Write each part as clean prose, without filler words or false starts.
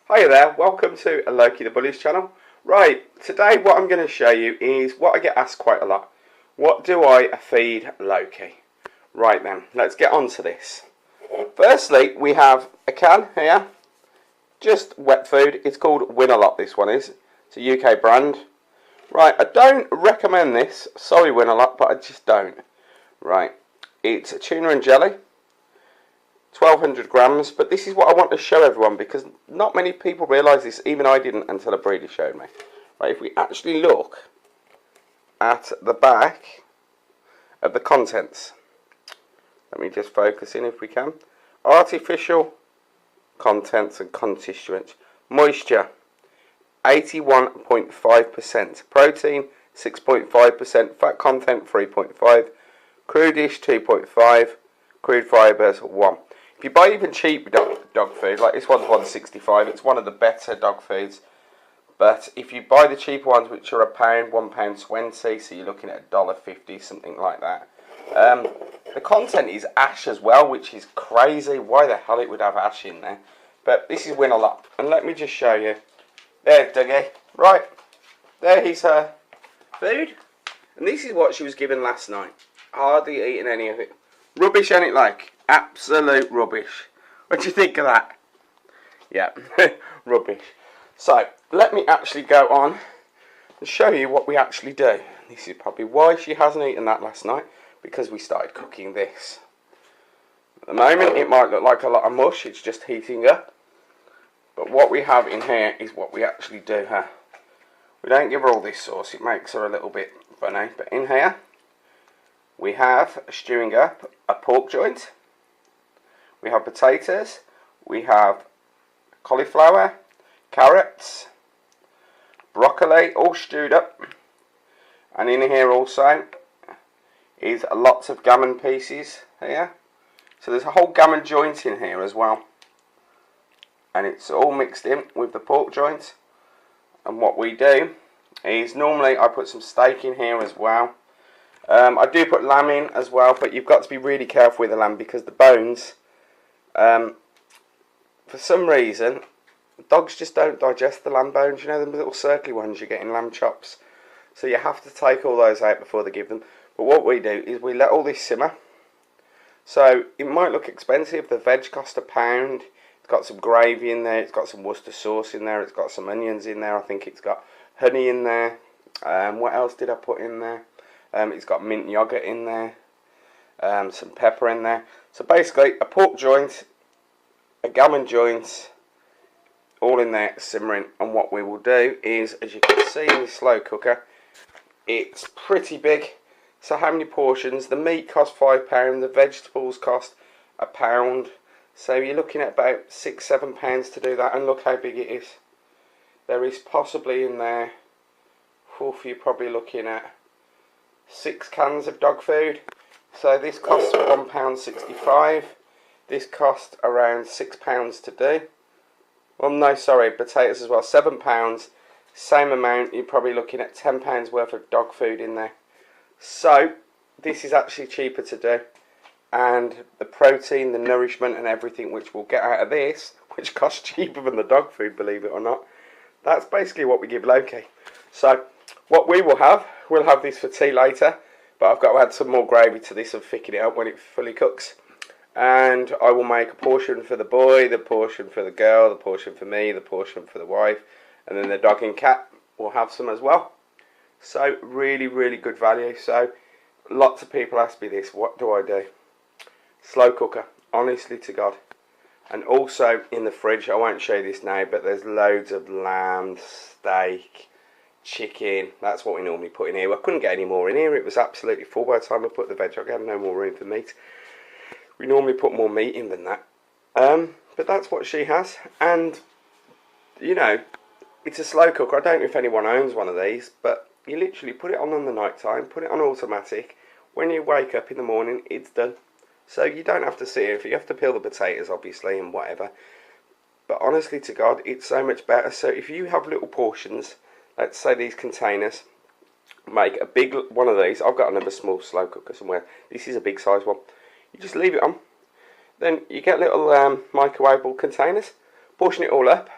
Hiya there, welcome to Loki the Bullies channel. Right, today what I'm going to show you is what I get asked quite a lot. What do I feed Loki? Right then, let's get on to this. Firstly, we have a can here, just wet food. It's called Win-A-Lot, this one is. It's a UK brand. Right, I don't recommend this. Sorry Win-A-Lot, but I just don't. Right, it's tuna and jelly. 1200 grams, but this is what I want to show everyone because not many people realise this, even I didn't until a breeder showed me. Right, if we actually look at the back of the contents, let me just focus in if we can. Artificial contents and constituents. Moisture 81.5%, protein 6.5%, fat content 3.5, crudish 2.5, crude fibres 1. If you buy even cheap dog food, like this one's $1.65, it's one of the better dog foods. But if you buy the cheaper ones, which are £1.20, so you're looking at $1.50, something like that. The content is ash as well, which is crazy. Why the hell it would have ash in there? But this is Win-A-Lot, and let me just show you. There's Dougie. Right, there he's her food, and this is what she was given last night. Hardly eating any of it. Rubbish, ain't it like? Absolute rubbish. What do you think of that? Yeah, rubbish. So, let me actually go on and show you what we actually do. This is probably why she hasn't eaten that last night, because we started cooking this. At the moment, it might look like a lot of mush, it's just heating up. But what we have in here is what we actually do her. We don't give her all this sauce, it makes her a little bit funny. But in here, we have stewing up a pork joint. We have potatoes, we have cauliflower, carrots, broccoli, all stewed up. And in here also is lots of gammon pieces here. So there's a whole gammon joint in here as well. And it's all mixed in with the pork joint. And what we do is normally I put some steak in here as well. I do put lamb in as well, but you've got to be really careful with the lamb because the bones, for some reason, dogs just don't digest the lamb bones. You know, the little circly ones you get in lamb chops. So you have to take all those out before they give them. But what we do is we let all this simmer. So it might look expensive. The veg cost £1. It's got some gravy in there. It's got some Worcester sauce in there. It's got some onions in there. I think it's got honey in there. What else did I put in there? It's got mint yogurt in there, some pepper in there. So basically a pork joint, a gammon joint, all in there simmering. And what we will do is, as you can see in the slow cooker, it's pretty big. So how many portions? The meat costs £5, the vegetables cost £1. So you're looking at about £6-7 to do that, and look how big it is. There is possibly in there, you're probably looking at 6 cans of dog food. So this costs £1.65. This cost around £6 to do. Well, no, sorry, potatoes as well, £7. Same amount, you're probably looking at £10 worth of dog food in there. So this is actually cheaper to do. And the protein, the nourishment and everything which we'll get out of this, which costs cheaper than the dog food, believe it or not, that's basically what we give Loki. So what we will have, we'll have this for tea later, but I've got to add some more gravy to this and thicken it up when it fully cooks. And I will make a portion for the boy, the portion for the girl, the portion for me, the portion for the wife, and then the dog and cat will have some as well. So really, really good value. So lots of people ask me this, what do I do? Slow cooker, honestly to God. And also in the fridge, I won't show you this now, but there's loads of lamb, steak, chicken. That's what we normally put in here. I couldn't get any more in here. It was absolutely full by the time I put the veg. I had no more room for meat. We normally put more meat in than that. But that's what she has. And, you know, it's a slow cooker. I don't know if anyone owns one of these, but you literally put it on the night time, put it on automatic. When you wake up in the morning, it's done. So you don't have to sit here. You have to peel the potatoes, obviously, and whatever. But honestly to God, it's so much better. So if you have little portions, let's say these containers, make a big one of these. I've got another small slow cooker somewhere. This is a big size one. You just leave it on. Then you get little microwavable containers, portion it all up.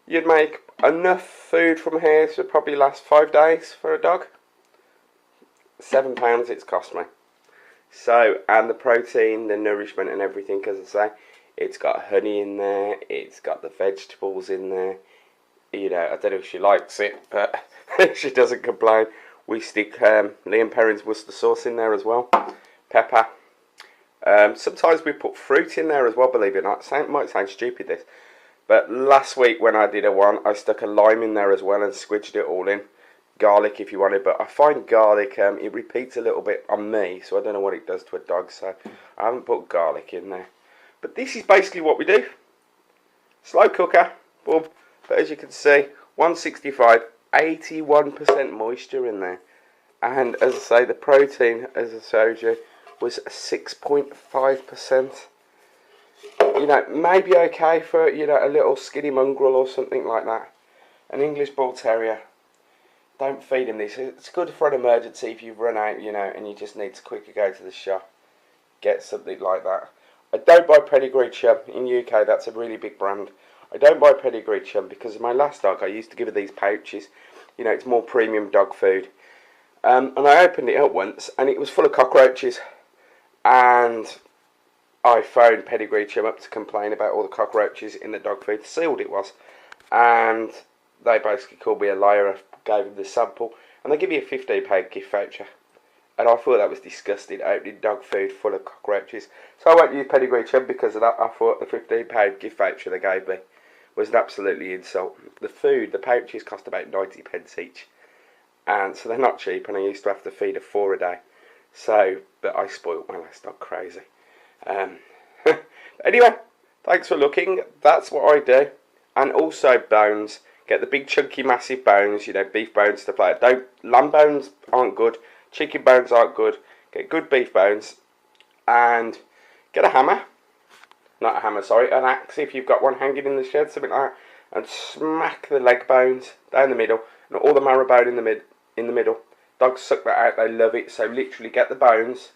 You'd make enough food from here to probably last 5 days for a dog. £7 it's cost me. So, and the protein, the nourishment and everything, as I say, it's got honey in there, it's got the vegetables in there. You know, I don't know if she likes it, but she doesn't complain. We stick Liam Perrin's Worcester sauce in there as well, pepper. Sometimes we put fruit in there as well, believe it or not. It might sound stupid this, but last week when I did a one, I stuck a lime in there as well and squidged it all in. Garlic if you wanted, but I find garlic, it repeats a little bit on me, so I don't know what it does to a dog, so I haven't put garlic in there. But this is basically what we do. Slow cooker, boom. But as you can see, 165, 81% moisture in there. And as I say, the protein, as I showed you, was 6.5%. You know, maybe okay for, you know, a little skinny mongrel or something like that. An English Bull Terrier. Don't feed him this. It's good for an emergency if you've run out, you know, and you just need to quickly go to the shop. Get something like that. I don't buy Pedigree Chum. In UK, that's a really big brand. I don't buy Pedigree Chum because of my last dog. I used to give her these pouches. You know, it's more premium dog food. And I opened it up once, and it was full of cockroaches. And I phoned Pedigree Chum up to complain about all the cockroaches in the dog food. Sealed it was. And they basically called me a liar. I gave them the sample. And they give you a £15 gift voucher. And I thought that was disgusting, opening dog food full of cockroaches. So I won't use Pedigree Chum because of that. I thought the £15 gift voucher they gave me was an absolutely insult. The food, the pouches cost about 90p each. And so they're not cheap, and I used to have to feed her 4 a day. So, but I spoilt my last dog crazy. Anyway, thanks for looking. That's what I do. And also bones. Get the big chunky massive bones, you know, beef bones, stuff like that. Lamb bones aren't good. Chicken bones aren't good. Get good beef bones. And get a hammer. Not a hammer, sorry. An axe if you've got one hanging in the shed, something like that. And smack the leg bones down the middle. And all the marrow bone in the middle. Dogs suck that out. They love it. So literally get the bones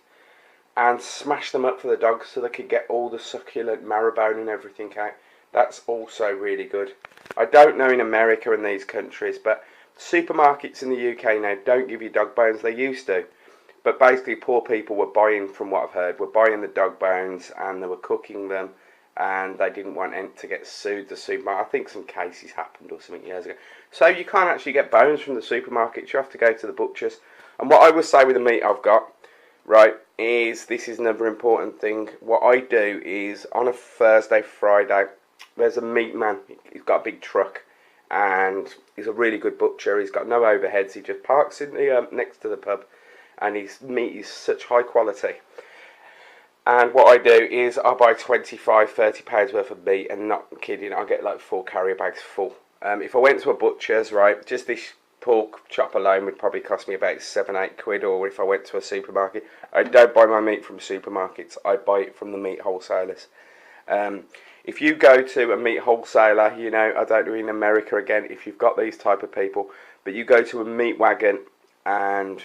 and smash them up for the dogs so they can get all the succulent marrow bone and everything out. That's also really good. I don't know in America and these countries, but supermarkets in the UK now don't give you dog bones. They used to. But basically poor people were buying, from what I've heard, were buying the dog bones and they were cooking them and they didn't want to get sued the supermarket. I think some cases happened or something years ago. So you can't actually get bones from the supermarkets. You have to go to the butchers. And what I would say with the meat I've got, right, is this is another important thing. What I do is on a Thursday, Friday, there's a meat man. He's got a big truck and he's a really good butcher. He's got no overheads. He just parks in the next to the pub, and his meat is such high quality. And what I do is I buy 25, 30 pounds worth of meat, and not kidding, I get like 4 carrier bags full. If I went to a butcher's, right, just this pork chop alone would probably cost me about 7, 8 quid, or if I went to a supermarket. I don't buy my meat from supermarkets, I buy it from the meat wholesalers. If you go to a meat wholesaler, you know, I don't know in America again, if you've got these type of people, but you go to a meat wagon and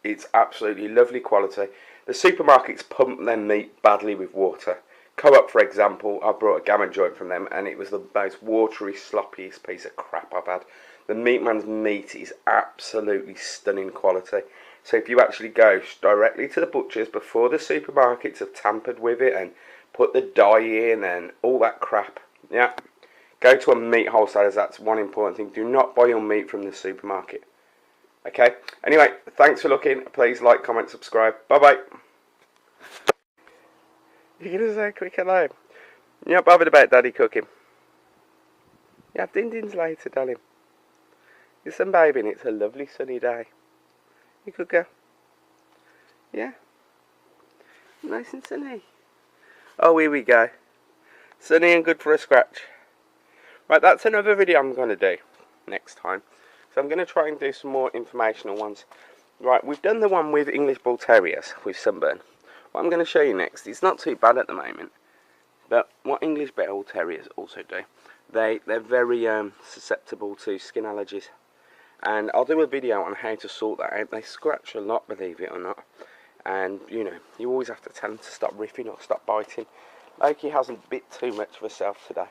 it's absolutely lovely quality. The supermarkets pump their meat badly with water. Co-op, for example, I brought a gammon joint from them and it was the most watery, sloppiest piece of crap I've had. The meat man's meat is absolutely stunning quality. So if you actually go directly to the butchers before the supermarkets have tampered with it and put the dye in and all that crap, yeah, go to a meat wholesaler. That's one important thing. Do not buy your meat from the supermarket. Okay, anyway, thanks for looking. Please like, comment, subscribe. Bye bye. You're going to say quick hello. You're not bothered about Daddy cooking. You have din-dins later, darling. You're sunbathing. It's a lovely sunny day. You good girl? Yeah? Nice and sunny. Oh, here we go. Sunny and good for a scratch. Right, that's another video I'm going to do next time. So I'm going to try and do some more informational ones. Right, we've done the one with English Bull Terriers with sunburn. What I'm going to show you next, it's not too bad at the moment, but what English Bull Terriers also do, they're very susceptible to skin allergies. And I'll do a video on how to sort that out. They scratch a lot, believe it or not. And, you know, you always have to tell them to stop riffing or stop biting. Loki hasn't bit too much of herself today.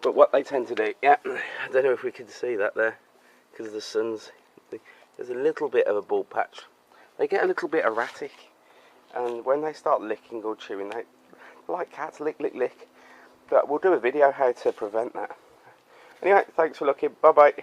But what they tend to do, yeah, I don't know if we can see that there, because the sun's, there's a little bit of a bald patch. They get a little bit erratic, and when they start licking or chewing, they like cats, lick, lick, lick. But we'll do a video how to prevent that. Anyway, thanks for looking, bye bye.